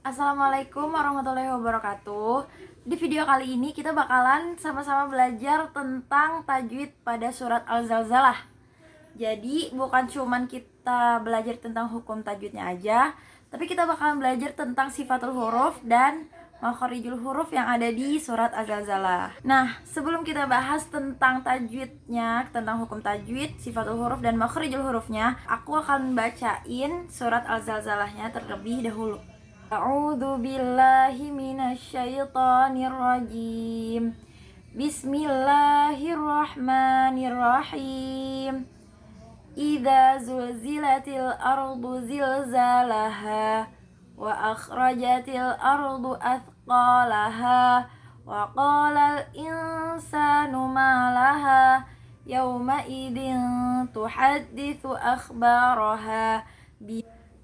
Assalamualaikum warahmatullahi wabarakatuh. Di video kali ini kita bakalan sama-sama belajar tentang tajwid pada surat Al-Zalzalah. Jadi bukan cuman kita belajar tentang hukum tajwidnya aja, tapi kita bakalan belajar tentang sifatul huruf dan makharijul huruf yang ada di surat Al-Zalzalah. Nah, sebelum kita bahas tentang tajwidnya, tentang hukum tajwid, sifatul huruf dan makharijul hurufnya, aku akan bacain surat Al-Zalzalahnya terlebih dahulu. A'udzu billahi minasyaitonir rajim. Bismillahirrahmanirrahim. Idza zulzilatil ardu zilzalaha wa akhrajatil ardu athqalaha wa qalal insanu ma laha yawma idzin tuhadditsu akhbaraha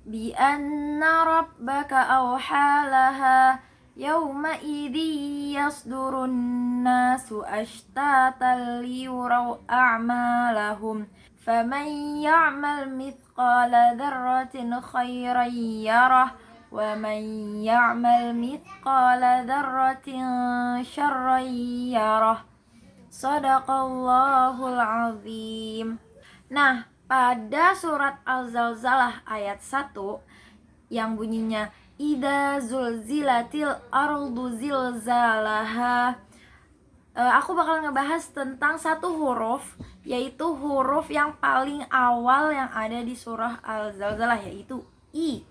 bi anna rabbaka awhalaha yawma idzi yasdurun nasu ashtatan liyuraw a'malahum faman ya'mal mithqala dzarratin khairan yarah wa man ya'mal mithqala dzarratin syarran yarah. Shadaqallahul azim. Nah, pada surat Al-Zalzalah ayat 1 yang bunyinya Idza zulzilatil ardu zilzalaha, aku bakal ngebahas tentang satu huruf, yaitu huruf yang paling awal yang ada di surah Al-Zalzalah, yaitu I.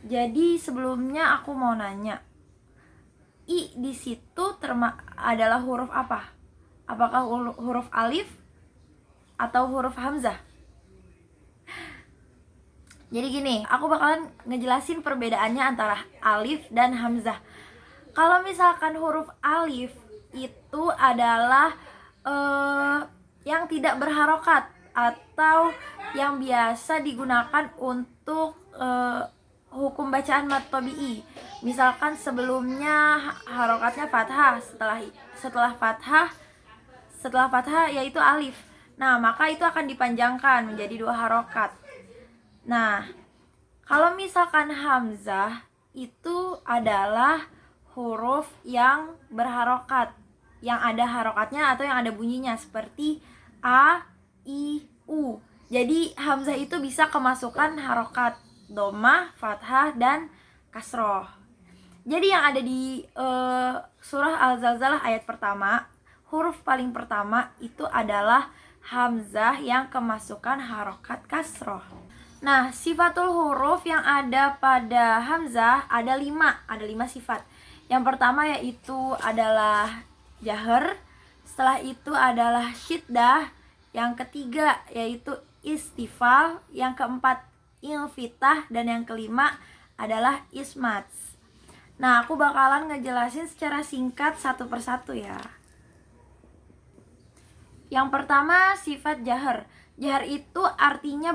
Jadi sebelumnya aku mau nanya, I di situ adalah huruf apa? Apakah huruf alif atau huruf hamzah? Jadi gini, aku bakalan ngejelasin perbedaannya antara alif dan hamzah. Kalau misalkan huruf alif itu adalah yang tidak berharokat atau yang biasa digunakan untuk hukum bacaan mad tabi'i. Misalkan sebelumnya harokatnya fathah, setelah fathah yaitu alif. Nah, maka itu akan dipanjangkan menjadi 2 harokat. Nah, kalau misalkan hamzah itu adalah huruf yang berharokat, yang ada harokatnya atau yang ada bunyinya seperti a, i, u. Jadi hamzah itu bisa kemasukan harokat dhammah, fathah, dan kasroh. Jadi yang ada di surah Al-Zalzalah ayat pertama, huruf paling pertama itu adalah hamzah yang kemasukan harokat kasroh. Nah, sifatul huruf yang ada pada hamzah ada 5 sifat. Yang pertama yaitu adalah jahar, setelah itu adalah syiddah, yang ketiga yaitu istifal, yang keempat infitah, dan yang kelima adalah ismats. Nah, aku bakalan ngejelasin secara singkat satu persatu ya. Yang pertama, sifat jahar. Jahar itu artinya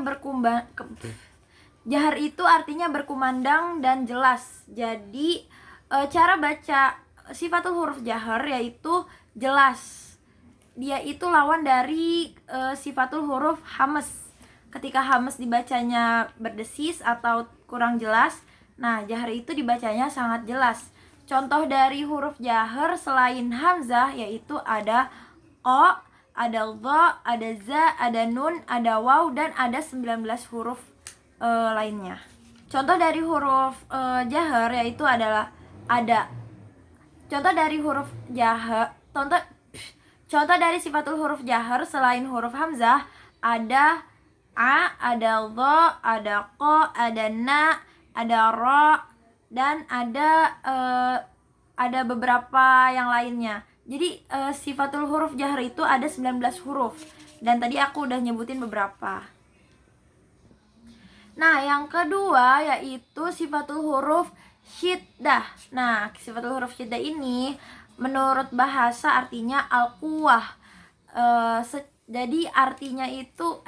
berkumandang dan jelas. Jadi cara baca sifatul huruf jahar yaitu jelas. Dia itu lawan dari sifatul huruf hamas. Ketika hamas dibacanya berdesis atau kurang jelas, nah jahar itu dibacanya sangat jelas. Contoh dari huruf jahar selain hamzah yaitu ada o, ada dha, ada za, ada nun, ada waw, dan ada 19 huruf lainnya. Contoh dari huruf jahar yaitu adalah ada. Contoh dari huruf jahar, contoh dari sifatul huruf jahar selain huruf hamzah ada a, ada dha, ada qa, ada na, ada ra, dan ada beberapa yang lainnya. Jadi sifatul huruf jahar itu ada 19 huruf. Dan tadi aku udah nyebutin beberapa. Nah, yang kedua yaitu sifatul huruf syiddah. Nah, sifatul huruf syiddah ini menurut bahasa artinya al-quwah. Jadi artinya itu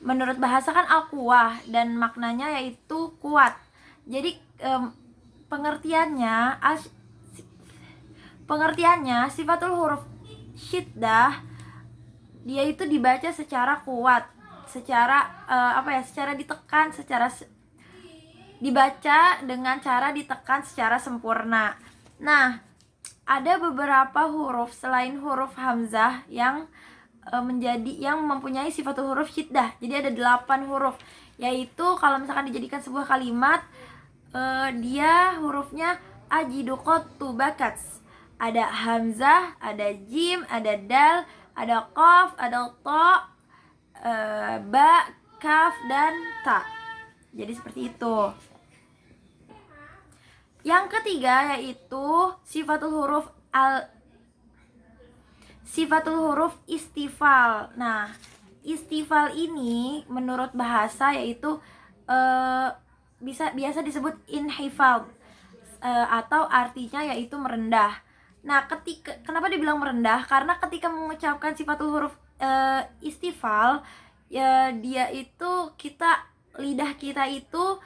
menurut bahasa kan al-quwah dan maknanya yaitu kuat. Jadi pengertiannya sifatul huruf syiddah dia itu dibaca secara kuat, secara secara ditekan, dibaca dengan cara ditekan secara sempurna. Nah, ada beberapa huruf selain huruf hamzah yang mempunyai sifatul huruf syiddah. Jadi ada 8 huruf, yaitu kalau misalkan dijadikan sebuah kalimat, dia hurufnya ajidu qattu bakats. Ada hamzah, ada jim, ada dal, ada qaf, ada ta, ba, kaf, dan ta. Jadi seperti itu. Yang ketiga yaitu sifatul huruf istifal. Nah, istifal ini menurut bahasa yaitu biasa disebut inhifal, atau artinya yaitu merendah. Nah, kenapa dibilang merendah? Karena ketika mengucapkan sifatul huruf istifal, ya dia itu lidah kita itu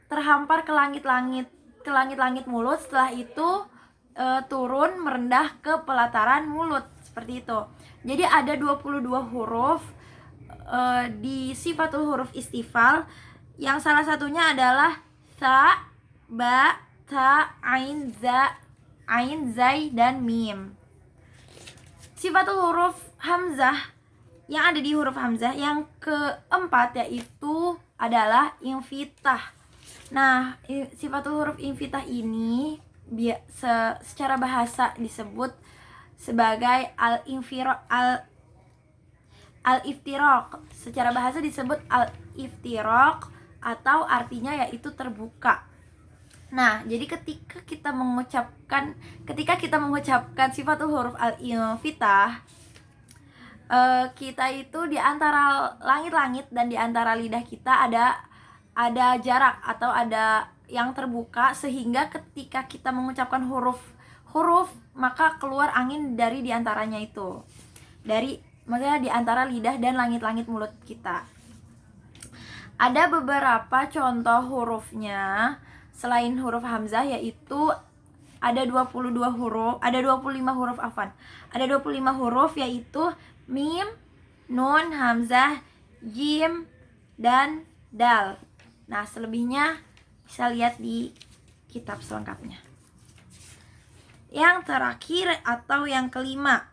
terhampar ke langit-langit mulut, setelah itu turun merendah ke pelataran mulut, seperti itu. Jadi ada 22 huruf di sifatul huruf istifal, yang salah satunya adalah sa, ba, ta, ain, zai, dan mim. Sifatul huruf hamzah yang ada di huruf hamzah yang keempat yaitu adalah infitah. Nah, sifatul huruf infitah ini secara bahasa disebut sebagai al-iftiraq. Secara bahasa disebut al-iftiraq atau artinya yaitu terbuka. Nah, jadi ketika kita mengucapkan sifatul huruf al-infitah, kita itu di antara langit-langit dan di antara lidah kita ada jarak atau ada yang terbuka, sehingga ketika kita mengucapkan huruf maka keluar angin dari diantaranya itu, maksudnya di antara lidah dan langit-langit mulut kita. Ada beberapa contoh hurufnya selain huruf hamzah, yaitu ada 25 huruf Ada 25 huruf yaitu mim, nun, hamzah, jim, dan dal. Nah, selebihnya bisa lihat di kitab selengkapnya. Yang terakhir atau yang kelima,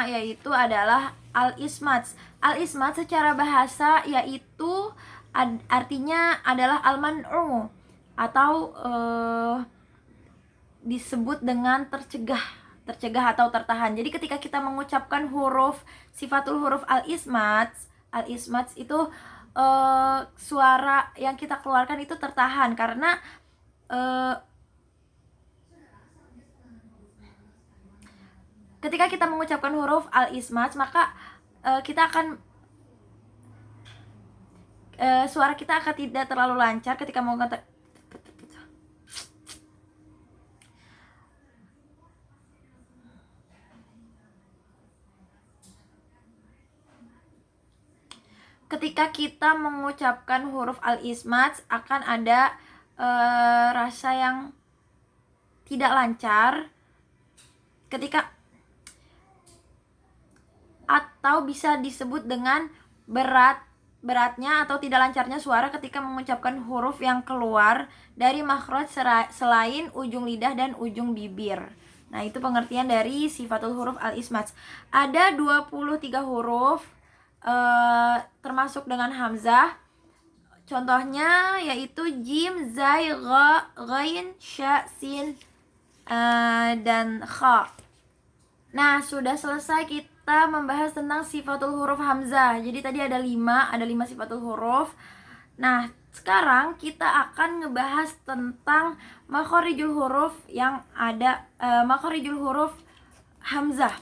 yaitu adalah al-ismat. Al-ismat secara bahasa yaitu artinya adalah al-man'u, atau disebut dengan tercegah atau tertahan. Jadi ketika kita mengucapkan sifatul huruf al-ismat itu suara yang kita keluarkan itu tertahan karena ketika kita mengucapkan huruf al-ismat, maka suara kita akan tidak terlalu lancar ketika mengatakan. Ketika kita mengucapkan huruf al-ismat akan ada rasa yang tidak lancar atau bisa disebut dengan beratnya atau tidak lancarnya suara ketika mengucapkan huruf yang keluar dari makhraj selain ujung lidah dan ujung bibir. Nah, itu pengertian dari sifatul huruf al-ismat. Ada 23 huruf termasuk dengan hamzah. Contohnya yaitu jim, zai, gha, ghain, sya, sin, dan kha. Nah, sudah selesai kita membahas tentang sifatul huruf hamzah. Jadi tadi ada 5 sifatul huruf. Nah, sekarang kita akan ngebahas tentang makhorijul huruf yang ada, makhorijul huruf hamzah.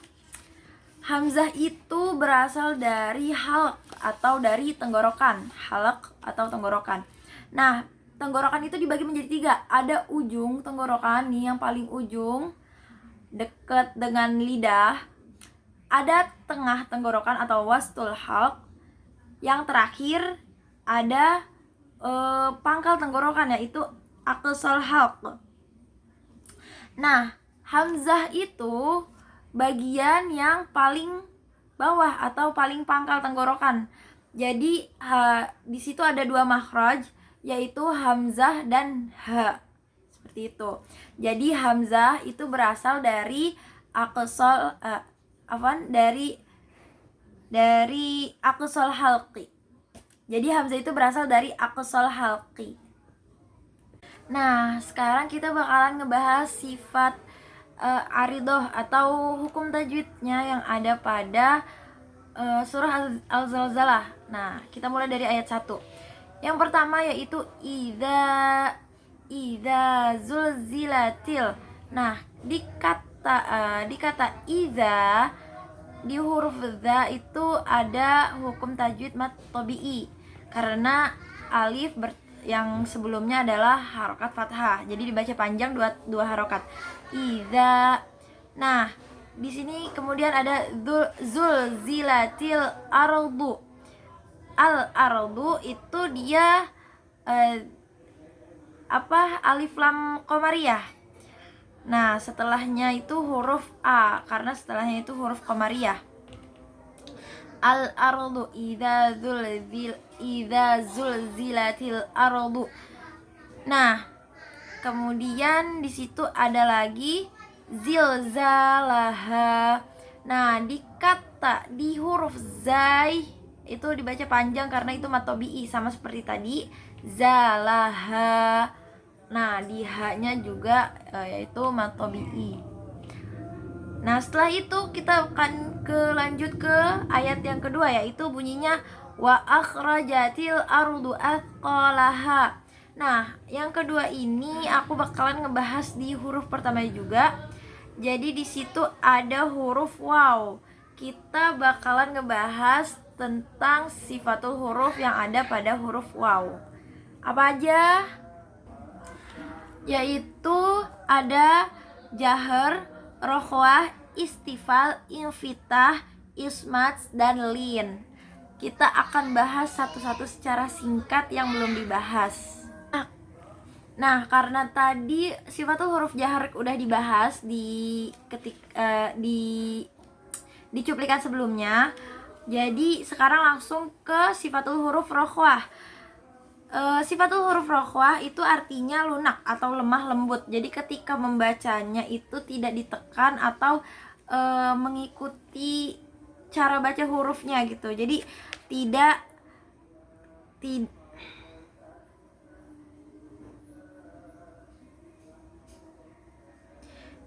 Hamzah itu berasal dari halq atau dari tenggorokan. Halq atau tenggorokan. Nah, tenggorokan itu dibagi menjadi 3. Ada ujung tenggorokan nih, yang paling ujung dekat dengan lidah. Ada tengah tenggorokan atau wastul halq. Yang terakhir ada pangkal tenggorokan, yaitu aqsal halq. Nah, hamzah itu bagian yang paling bawah atau paling pangkal tenggorokan. Jadi di situ ada 2 makhraj, yaitu hamzah dan ha. Seperti itu. Jadi hamzah itu berasal dari aqsal dari aqsal halqi. Jadi hamzah itu berasal dari aqsal halqi. Nah, sekarang kita bakalan ngebahas sifat aridoh atau hukum tajwidnya yang ada pada surah Al-Zalzalah. Nah, kita mulai dari ayat 1. Yang pertama yaitu idza zulzilatil. Nah, di kata idza, di huruf za itu ada hukum tajwid mad tabi'i karena alif yang sebelumnya adalah harokat fathah, jadi dibaca panjang dua harokat idza. Nah, di sini kemudian ada zulzilatil ardu. Al ardu itu dia alif lam qamariyah. Nah, setelahnya itu huruf a karena setelahnya itu huruf qamariyah. Al ardu idza zulzilatil ardu. Nah, kemudian di situ ada lagi zilzalaha. Nah, di huruf zai itu dibaca panjang karena itu mad tabi'i sama seperti tadi zalaha. Nah, di ha-nya juga yaitu mad tabi'i. Nah, setelah itu kita akan lanjut ke ayat yang kedua, yaitu bunyinya wa akhrajatil ardu athqalaha. Nah, yang kedua ini aku bakalan ngebahas di huruf pertama juga. Jadi di situ ada huruf waw. Kita bakalan ngebahas tentang sifatul huruf yang ada pada huruf waw. Apa aja? Yaitu ada jahar, rokhwah, istifal, infitah, ismats, dan lin. Kita akan bahas satu-satu secara singkat yang belum dibahas. Nah, karena tadi sifatul huruf jahar udah dibahas di cuplikan sebelumnya, jadi sekarang langsung ke sifatul huruf rokhwah. Sifatul huruf rokhwah itu artinya lunak atau lemah lembut. Jadi ketika membacanya itu tidak ditekan atau mengikuti cara baca hurufnya gitu. Jadi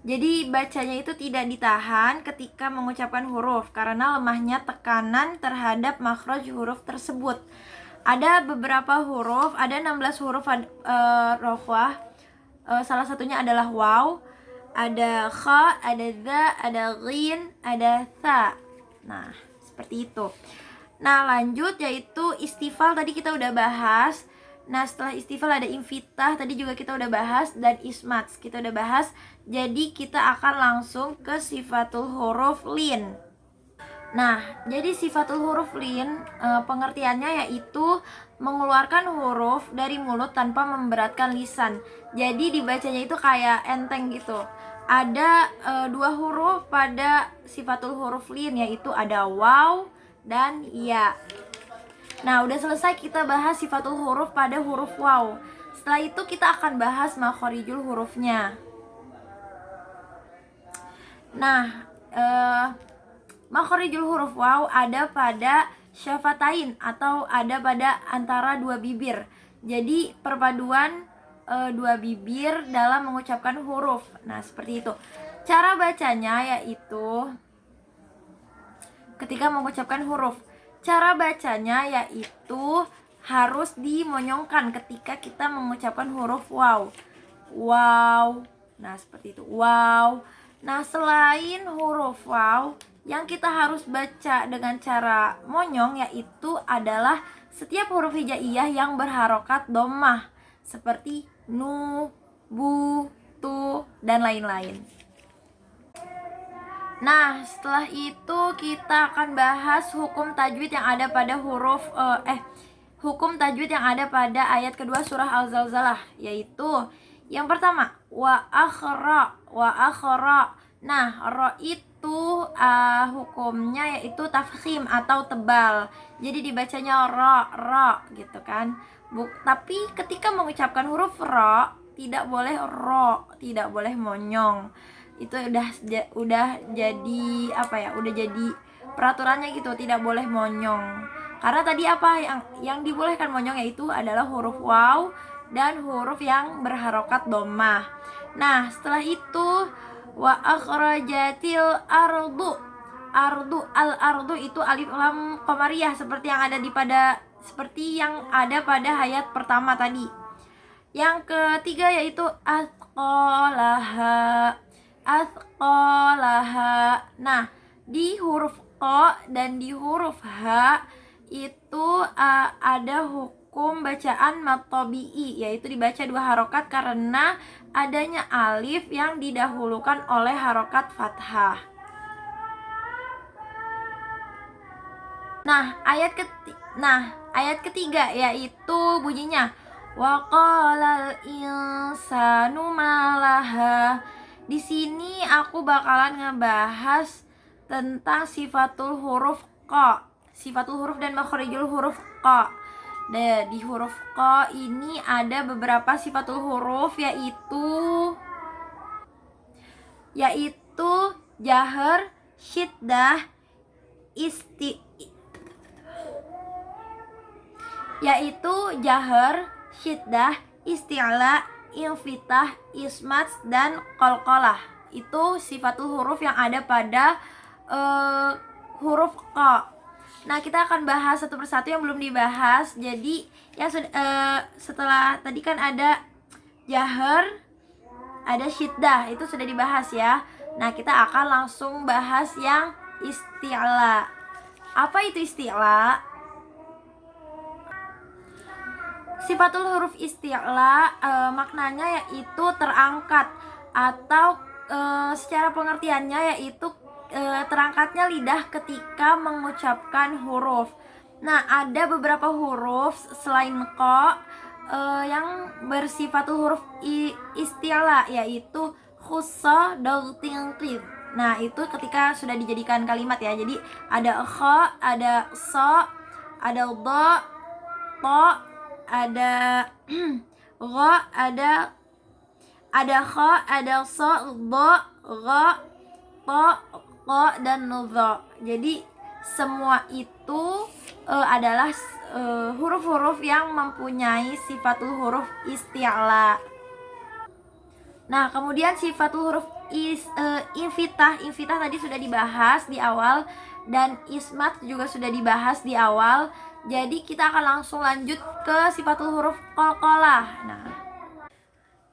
Jadi bacanya itu tidak ditahan ketika mengucapkan huruf karena lemahnya tekanan terhadap makhraj huruf tersebut. Ada beberapa huruf, ada 16 huruf rokhwah. Salah satunya adalah waw, ada kha, ada za, ada ghin, ada tha. Nah, seperti itu. Nah, lanjut yaitu istifal, tadi kita udah bahas. Nah, setelah istifal ada infitah, tadi juga kita udah bahas, dan ismats kita udah bahas. Jadi kita akan langsung ke sifatul huruf lin. Nah, jadi sifatul huruf lin pengertiannya yaitu mengeluarkan huruf dari mulut tanpa memberatkan lisan. Jadi dibacanya itu kayak enteng gitu. Ada 2 huruf pada sifatul huruf lin, yaitu ada waw dan ya. Nah, udah selesai kita bahas sifatul huruf pada huruf waw. Setelah itu kita akan bahas makhorijul hurufnya. Nah, makhorijul huruf waw ada pada syafatain atau ada pada antara 2 bibir. Jadi perpaduan 2 bibir dalam mengucapkan huruf. Nah, seperti itu. Cara bacanya yaitu ketika mengucapkan huruf, cara bacanya yaitu harus dimonyongkan ketika kita mengucapkan huruf waw. Waw. Nah, seperti itu. Waw. Nah, selain huruf waw, yang kita harus baca dengan cara monyong yaitu adalah setiap huruf hijaiyah yang berharokat dhammah seperti nu, bu, tu, dan lain-lain. Nah, setelah itu kita akan bahas hukum tajwid yang ada pada hukum tajwid yang ada pada ayat kedua surah Al-Zalzalah, yaitu yang pertama wa akhra. Nah, ro itu hukumnya yaitu tafkhim atau tebal. Jadi dibacanya ro gitu kan. Tapi ketika mengucapkan huruf ro tidak boleh ro, tidak boleh monyong. Itu udah jadi apa ya? Udah jadi peraturannya gitu, tidak boleh monyong. Karena tadi apa yang dibolehkan monyong yaitu adalah huruf waw dan huruf yang berharokat dhammah. Nah, setelah itu wa akhrajatil ardu. Al ardu itu alif lam qamariyah seperti yang ada pada ayat pertama tadi. Yang ketiga yaitu asqalaha. Nah, di huruf q dan di huruf h itu ada hukum bacaan matobi'i, yaitu dibaca 2 harokat karena adanya alif yang didahulukan oleh harokat fathah. Nah, ayat ketiga yaitu bunyinya waqalal insanu malaha. Di sini aku bakalan ngebahas tentang sifatul huruf q, sifatul huruf dan makharijul huruf q. Nah, di huruf q ini ada beberapa sifatul huruf yaitu jahar, syiddah, isti'la, infitah, ismat, dan qalqalah. Itu sifatul huruf yang ada pada huruf q. Nah, kita akan bahas satu persatu yang belum dibahas. Jadi yang setelah tadi kan ada jahar, ada syiddah, itu sudah dibahas ya. Nah, kita akan langsung bahas yang isti'la. Apa itu isti'la? Sifatul huruf isti'la maknanya yaitu terangkat, atau secara pengertiannya yaitu terangkatnya lidah ketika mengucapkan huruf. Nah, ada beberapa huruf selain q yang bersifatul huruf isti'la, yaitu khussa, daltinqid. Nah, itu ketika sudah dijadikan kalimat ya. Jadi ada kha, ada so, ada dha, to, ada gha, ada kha, ada so, dha, gha, to, ko, dan nudha. Jadi semua itu adalah huruf-huruf yang mempunyai sifatul huruf isti'la. Nah, kemudian sifatul huruf infitah tadi sudah dibahas di awal, dan ismat juga sudah dibahas di awal. Jadi kita akan langsung lanjut ke sifatul huruf qalqalah. Nah,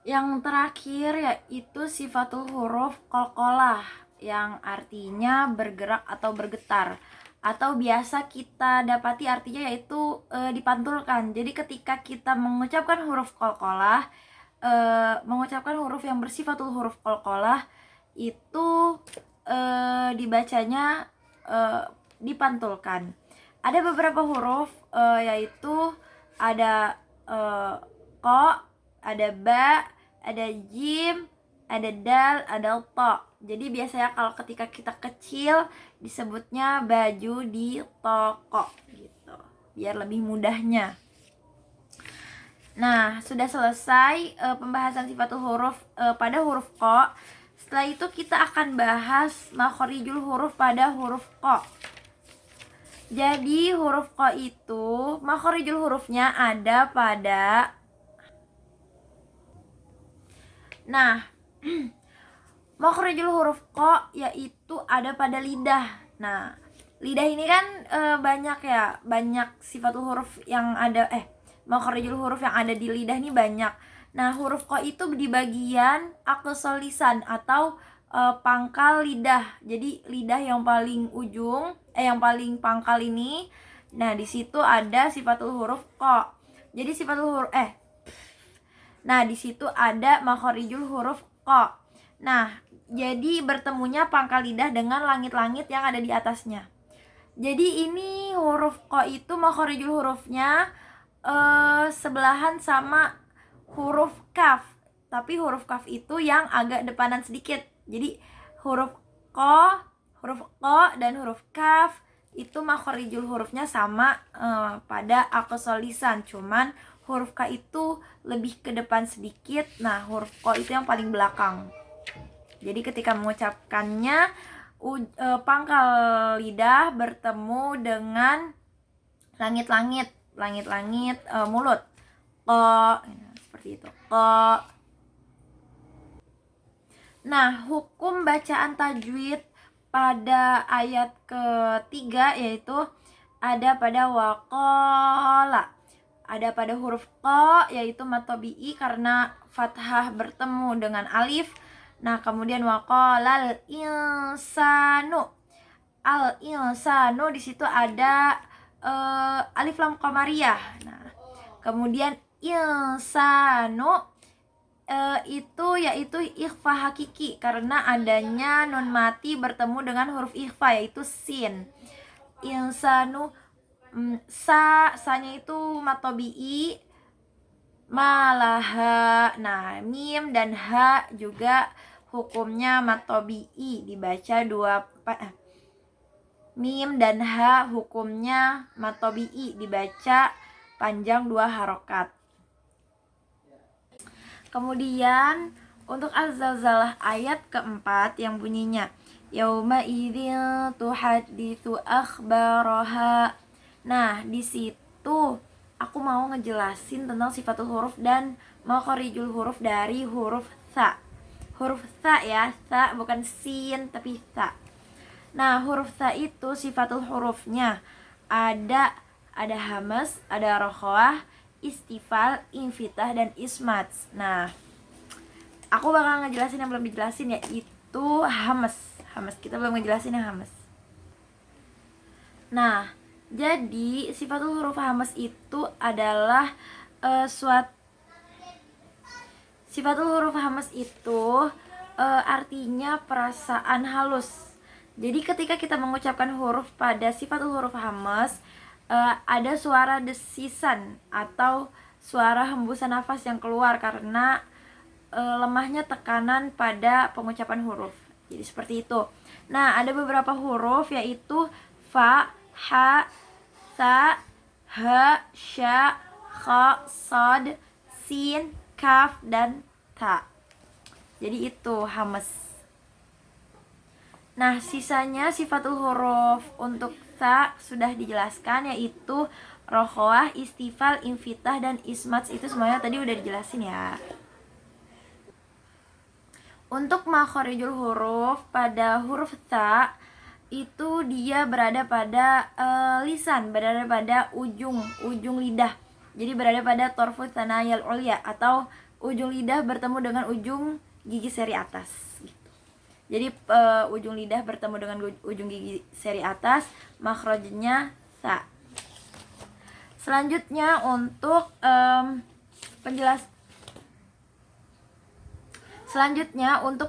yang terakhir yaitu sifatul huruf qalqalah, yang artinya bergerak atau bergetar, atau biasa kita dapati artinya yaitu dipantulkan. Jadi ketika kita mengucapkan huruf qalqalah, mengucapkan huruf yang bersifatul huruf qalqalah itu dibacanya dipantulkan. Ada beberapa huruf yaitu ada q, ada ba, ada jim, ada dal, ada ta. Jadi biasanya kalau ketika kita kecil disebutnya baju di toko gitu, biar lebih mudahnya. Nah, sudah selesai pembahasan sifatul huruf pada huruf q. Setelah itu kita akan bahas makharijul huruf pada huruf q. Jadi huruf q itu makharijul hurufnya ada pada makharijul huruf q yaitu ada pada lidah. Nah, lidah ini kan banyak sifatul huruf yang ada makharijul huruf yang ada di lidah ini banyak. Nah, huruf q itu di bagian aqsal lisan atau pangkal lidah. Jadi lidah yang paling ujung yang paling pangkal ini. Nah, di situ ada sifatul huruf q. Jadi di situ ada makharijul huruf q. Nah, jadi bertemunya pangkal lidah dengan langit-langit yang ada di atasnya. Jadi ini huruf q itu makharijul hurufnya sebelahan sama huruf kaf. Tapi huruf kaf itu yang agak depanan sedikit. Jadi huruf ko dan huruf kaf itu makhorijul hurufnya sama pada aqsal lisan, cuman huruf K itu lebih ke depan sedikit. Nah, huruf ko itu yang paling belakang. Jadi ketika mengucapkannya pangkal lidah bertemu dengan langit-langit mulut. Ko, seperti itu. Ko. Nah, hukum bacaan tajwid pada ayat ketiga yaitu ada pada waqala. Ada pada huruf qa yaitu mad tabi'i karena fathah bertemu dengan alif. Nah, kemudian waqalal insanu. Al insanu di situ ada alif lam qamariyah. Nah, kemudian insanu itu yaitu ikhfa hakiki karena adanya nun mati bertemu dengan huruf ikhfa yaitu sin. Insanu sa-nya itu mad tabi'i malaha. Nah, mim dan ha juga hukumnya mad tabi'i dibaca mim dan ha hukumnya mad tabi'i dibaca panjang 2 harokat. Kemudian untuk az-zalzalah ayat keempat yang bunyinya yauma idzin tuhadditsu akhbaraha. Nah, di situ aku mau ngejelasin tentang sifatul huruf dan makhorijul huruf dari huruf tha. Huruf tha ya, tha bukan sin tapi tha. Nah, huruf tha itu sifatul hurufnya ada hamas, ada rokhawah, istifal, infitah, dan ismat. Nah, aku bakal ngejelasin yang belum dijelasin yaitu hamas. Kita belum ngejelasin yang hamas. Nah, jadi sifatul huruf hamas itu adalah sifatul huruf hamas itu artinya perasaan halus. Jadi ketika kita mengucapkan huruf pada sifatul huruf hamas, ada suara desisan atau suara hembusan nafas yang keluar karena lemahnya tekanan pada pengucapan huruf. Jadi seperti itu. Nah, ada beberapa huruf yaitu fa, ha, sa, ha, sya, kha, sad, sin, kaf, dan ta. Jadi itu hamas. Nah, sisanya sifatul huruf untuk ta sudah dijelaskan yaitu rokhawah, istifal, infitah, dan ismat. Itu semuanya tadi udah dijelasin ya. Untuk makhorijul huruf pada huruf ta itu dia berada pada lisan, berada pada ujung lidah. Jadi berada pada torfut tanayal ulya atau ujung lidah bertemu dengan ujung gigi seri atas gitu. Jadi ujung lidah bertemu dengan ujung gigi seri atas, makhrajnya ta. Selanjutnya untuk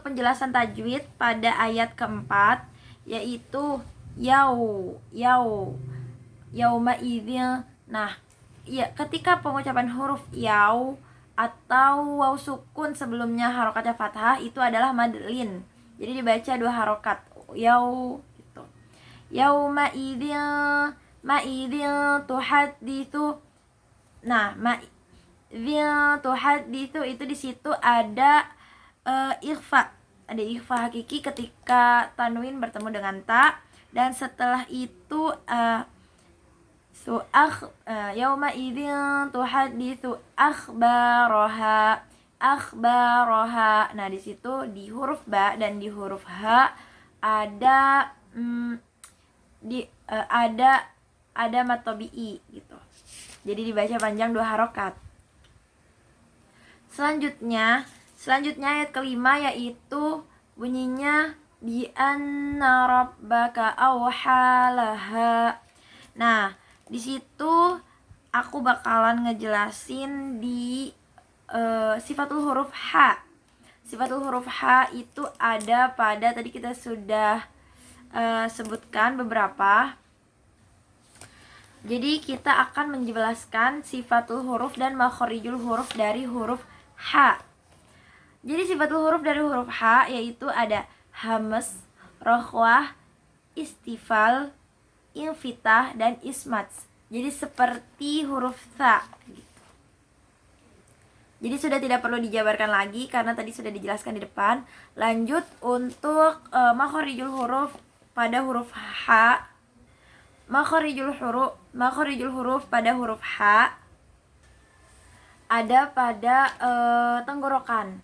penjelasan tajwid pada ayat keempat yaitu yauma idzin. Nah, ya, ketika pengucapan huruf yaw atau waw sukun sebelumnya harokatnya fathah itu adalah madlin. Jadi dibaca 2 harokat yaw gitu. Yauma idzin tuhadditsu. Nah, idzin tuhadditsu itu di situ ada ikhfa. Ada ikhfa hakiki ketika tanwin bertemu dengan ta, dan setelah itu yauma idzin tuhadditsu akhbaraha. Nah, di situ di huruf ba dan di huruf ha ada ada mad tabi'i gitu. Jadi dibaca panjang 2 harokat. Selanjutnya ayat kelima yaitu bunyinya bi anna rabbaka awhalaha. Nah, di situ aku bakalan ngejelasin di sifatul huruf ha. Sifatul huruf ha itu ada pada tadi kita sudah sebutkan beberapa. Jadi kita akan menjelaskan sifatul huruf dan makhorijul huruf dari huruf ha. Jadi sifatul huruf dari huruf ha yaitu ada hames, rokhwah, istifal, infitah, dan ismats. Jadi seperti huruf tha gitu. Jadi sudah tidak perlu dijabarkan lagi karena tadi sudah dijelaskan di depan. Lanjut untuk makhorijul huruf pada huruf H. Makhorijul huruf pada huruf H ada pada tenggorokan.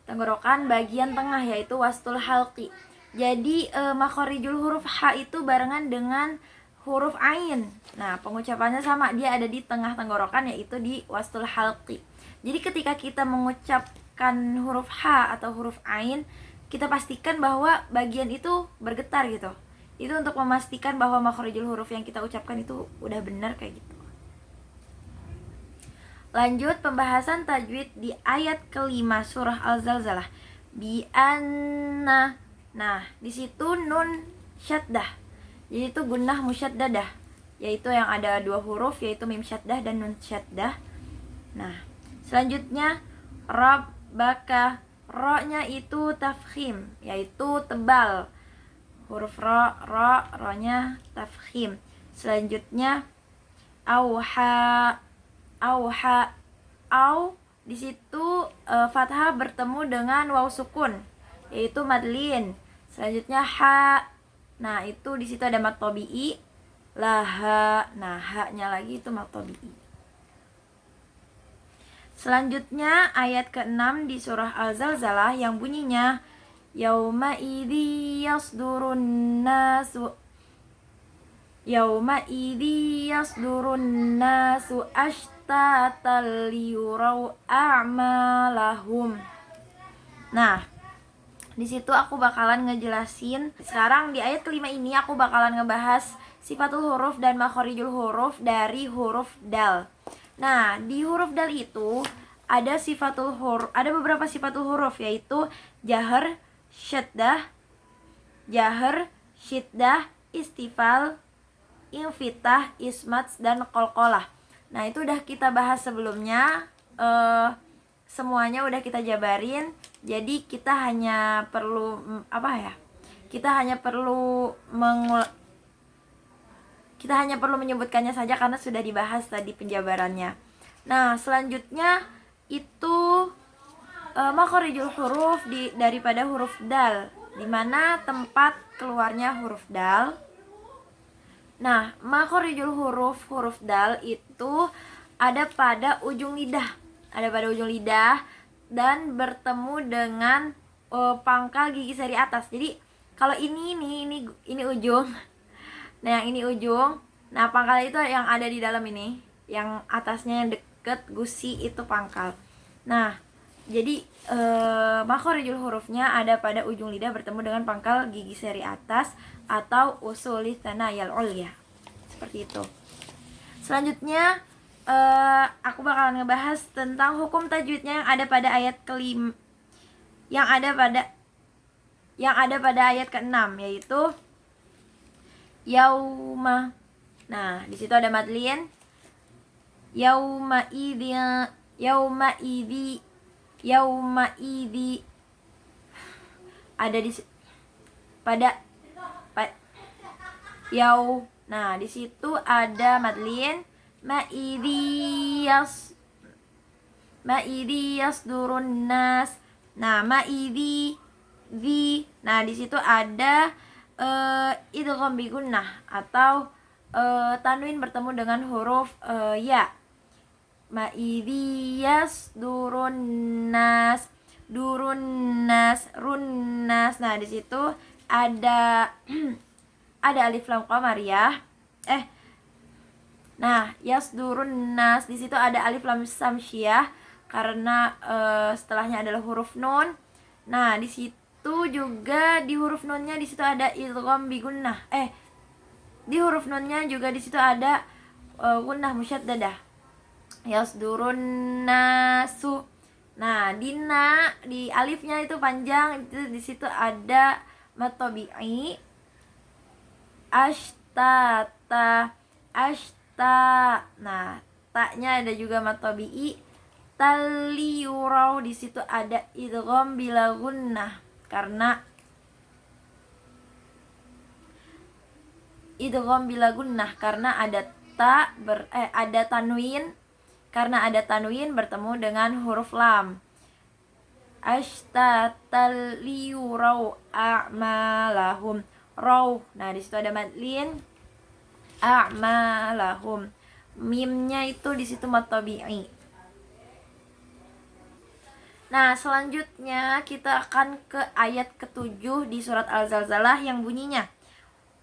Tenggorokan bagian tengah yaitu wastul halqi. Jadi makhorijul huruf H itu barengan dengan huruf ain. Nah, pengucapannya sama, dia ada di tengah tenggorokan yaitu di wastul halqi. Jadi ketika kita mengucapkan huruf H atau huruf ain, kita pastikan bahwa bagian itu bergetar gitu. Itu untuk memastikan bahwa makhorijul huruf yang kita ucapkan itu udah benar kayak gitu. Lanjut pembahasan tajwid di ayat kelima surah Al-Zalzalah. Bi anna. Nah, di situ nun syaddah. Jadi itu gunnah musyaddadah, yaitu yang ada dua huruf yaitu mim syaddah dan nun syaddah. Nah, selanjutnya rabbaka, ro-nya itu tafkhim, yaitu tebal. Huruf ro-nya tafkhim. Selanjutnya auha, au di situ fathah bertemu dengan waw sukun, yaitu madlin. Selanjutnya ha, nah itu di situ ada mad tabi'i. Laha, nah ha-nya lagi itu mad tabi'i. Selanjutnya ayat ke-6 di surah Al-Zalzalah yang bunyinya yauma idzi yasdurun nasu ashtatan liyurau a'malahum. Nah, di situ aku bakalan ngejelasin. Sekarang di ayat kelima ini aku bakalan ngebahas sifatul huruf dan makhorijul huruf dari huruf dal. Nah, di huruf dal itu ada beberapa sifatul huruf yaitu jahar, syaddah, istifal, infitah, ismats, dan qalqalah. Nah, itu udah kita bahas sebelumnya. Semuanya udah kita jabarin. Jadi kita hanya perlu Kita hanya perlu menyebutkannya saja karena sudah dibahas tadi penjabarannya. Nah, selanjutnya itu makhorijul huruf daripada huruf dal, di mana tempat keluarnya huruf dal. Nah, makhorijul huruf dal itu ada pada ujung lidah. Dan bertemu dengan pangkal gigi seri atas. Jadi kalau ini ujung. Nah, yang ini ujung. Nah, pangkal itu yang ada di dalam ini. Yang atasnya yang deket gusi itu pangkal. Nah, jadi makhorijul hurufnya ada pada ujung lidah bertemu dengan pangkal gigi seri atas atau usulis tsanayal ulya. Seperti itu. Selanjutnya aku bakalan ngebahas tentang hukum tajwidnya yang ada pada ayat kelima, yang ada pada ayat ke-6, yaitu yauma. Nah, di situ ada madlin. Yauma idzi ada di pada yau. Nah, di situ ada madlin. Ma'idiyas durun nas. Nah, nah, di situ ada idgham bi gunnah atau tanwin bertemu dengan huruf ya. Ma'idiyas durun nas, runnas. Nah, di situ ada alif lam qamariyah. Nah, yasdurun nas di situ ada alif lam samsyiyah karena setelahnya adalah huruf nun. Nah, di situ juga di huruf nunnya di situ ada idgham bi gunnah. Di huruf nunnya juga di situ ada gunnah musyaddadah. Yasdurun nasu. Nah, di alifnya itu panjang, itu di situ ada mad tabi'i. Ashtata. Nah, taknya ada juga mad tabi'i. Taliyurau di situ ada idgham bila gunnah karena idgham bila gunnah karena ada ta ada tanwin, karena ada tanwin bertemu dengan huruf lam. Ashtatal liyurau a'malahum. Raw. Nah, di situ ada madlin. A'malahum. Mimnya itu di situ mad tabi'i. Nah, selanjutnya kita akan ke ayat ke-7 di surat Al-Zalzalah yang bunyinya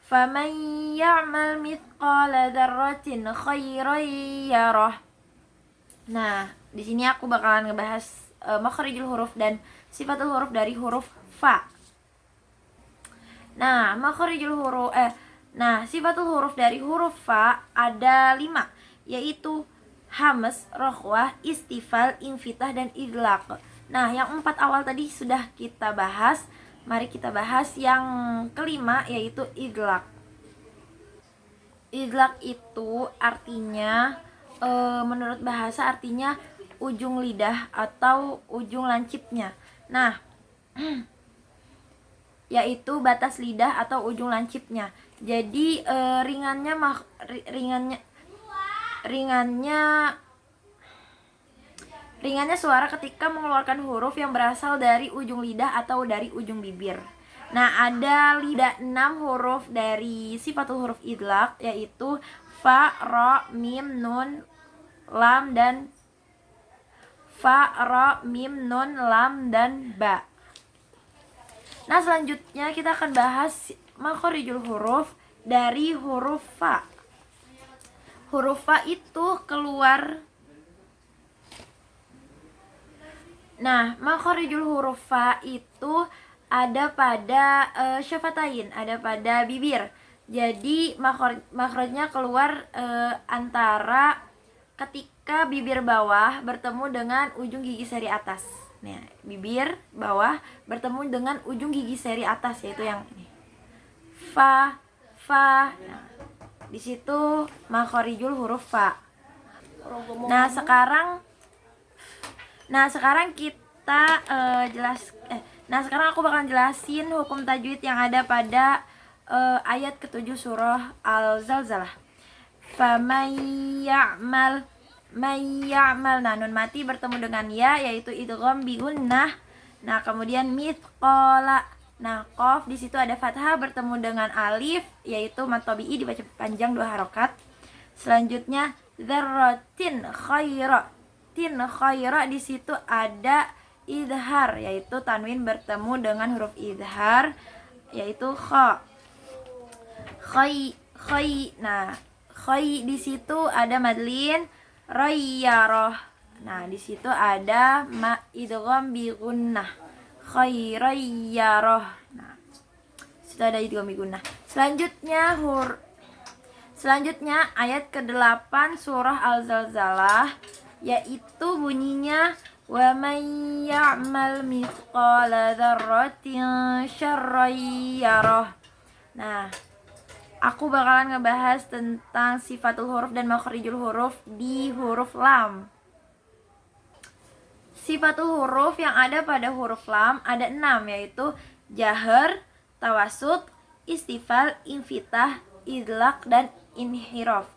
faman ya'mal mithqala dzarratin khairan yarah. Nah, di sini aku bakalan ngebahas makhrijul huruf dan sifatul huruf dari huruf fa. Nah, sifatul huruf dari huruf fa ada 5, yaitu hamz, rokhwah, istifal, infitah, dan idlaq. Nah, yang 4 awal tadi sudah kita bahas. Mari kita bahas yang kelima, yaitu idlaq. Idlaq itu artinya menurut bahasa artinya ujung lidah atau ujung lancipnya. Nah, yaitu batas lidah atau ujung lancipnya. Jadi ringannya suara ketika mengeluarkan huruf yang berasal dari ujung lidah atau dari ujung bibir. Nah, ada 6 huruf dari sifatul huruf idlaq, yaitu fa, ra, mim, nun, lam, dan fa, ra, mim, nun, lam, dan ba. Nah, selanjutnya kita akan bahas makhrijul huruf dari huruf fa. Huruf fa itu keluar. Nah, makhrijul huruf fa itu ada pada syafatain, ada pada bibir. Jadi makhrajnya keluar antara ketika bibir bawah bertemu dengan ujung gigi seri atas. Nah, bibir bawah bertemu dengan ujung gigi seri atas, yaitu yang ini. Fa, fa. Nah, di situ makhrijul huruf fa. Nah, sekarang kita sekarang aku bakalan jelasin hukum tajwid yang ada pada ayat ke-7 surah Al-Zalzalah. Faman ya'mal, nah, nun mati bertemu dengan ya, yaitu idgham bi gunnah. Nah, kemudian mithqala. Nah, qaf di situ ada fathah bertemu dengan alif, yaitu mad tabi'i dibaca panjang 2 harokat. Selanjutnya dzarratin khaira. Di situ ada idhar, yaitu tanwin bertemu dengan huruf idhar, yaitu kha. Nah, khai di situ ada madlin rayyarah. Nah, di situ ada ma idgham bi gunnah. Khairayyarah. Nah, situ ada idgham bi gunnah. Selanjutnya ayat ke-8 surah Al-Zalzalah, yaitu bunyinya wa may ya'mal mithqala dzarratin syarran yarah. Nah, aku bakalan ngebahas tentang sifatul huruf dan makhrijul huruf di huruf lam. Sifatul huruf yang ada pada huruf lam ada 6, yaitu jahar, tawasud, istifal, infitah, idlaq, dan al-inhiraf.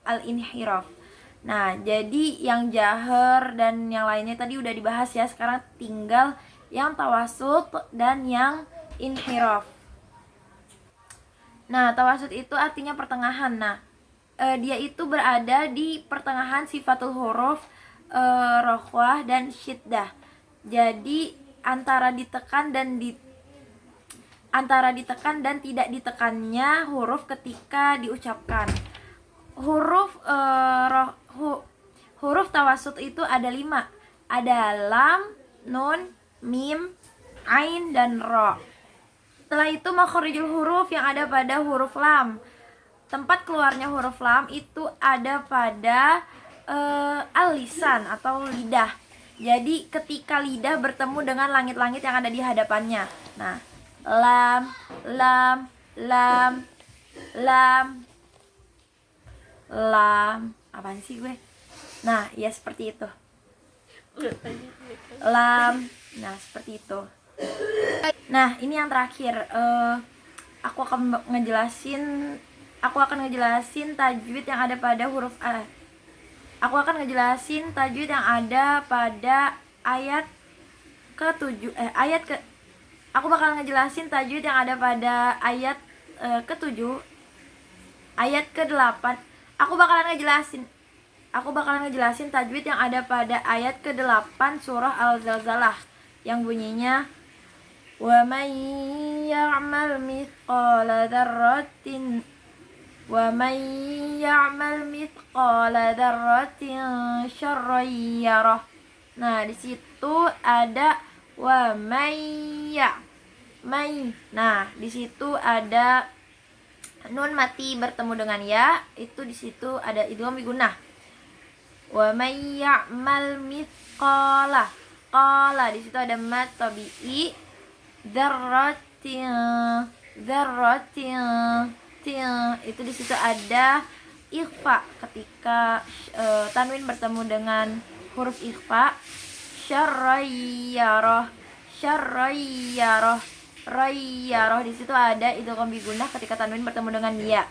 Nah, jadi yang jahar dan yang lainnya tadi udah dibahas ya. Sekarang tinggal yang tawasud dan yang inhiraf. Nah, tawasud itu artinya pertengahan. Nah, dia itu berada di pertengahan sifatul huruf rokhwah dan syiddah. Jadi antara ditekan dan tidak ditekannya huruf ketika diucapkan. Huruf tawasud itu ada 5. Ada lam, nun, mim, ain, dan ro. Setelah itu makhrijul huruf yang ada pada huruf lam. Tempat keluarnya huruf lam itu ada pada al-lisan atau lidah. Jadi ketika lidah bertemu dengan langit-langit yang ada di hadapannya. Nah, lam, lam, lam, lam, lam. Apaan sih gue? Nah, ya seperti itu. Lam. Nah, seperti itu. Nah, ini yang terakhir. Aku akan ngejelasin Aku akan ngejelasin tajwid yang ada pada huruf A. Aku akan ngejelasin tajwid yang ada pada ayat ke-7 Aku bakal ngejelasin tajwid yang ada pada ayat ke-7, ayat ke-8. Aku bakalan ngejelasin tajwid yang ada pada ayat ke-8 surah Al-Zalzalah yang bunyinya wa may ya'mal mithqala dzarratin syarran yarah. Nah, di situ ada wa may. Nah, di situ ada nun mati bertemu dengan ya, itu di situ ada idgham bigunah. Wa may ya'mal mithqala. Qala di situ ada mad tabi'i. Dzarratin itu di situ ada ikhfa ketika tanwin bertemu dengan huruf ikhfa. Syarrayyarah di situ ada idgham bigunah ketika tanwin bertemu dengan ya.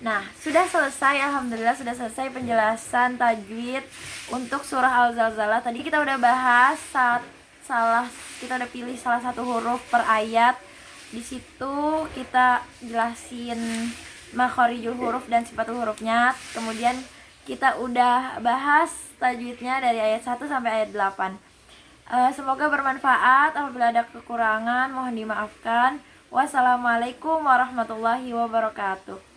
Nah, sudah selesai, alhamdulillah sudah selesai penjelasan tajwid untuk surah Al-Zalzalah. Tadi kita udah bahas kita udah pilih salah satu huruf per ayat. Di situ kita jelasin makharijul huruf dan sifatul hurufnya. Kemudian kita udah bahas tajwidnya dari ayat 1 sampai ayat 8. Semoga bermanfaat. Apabila ada kekurangan mohon dimaafkan. Wassalamualaikum warahmatullahi wabarakatuh.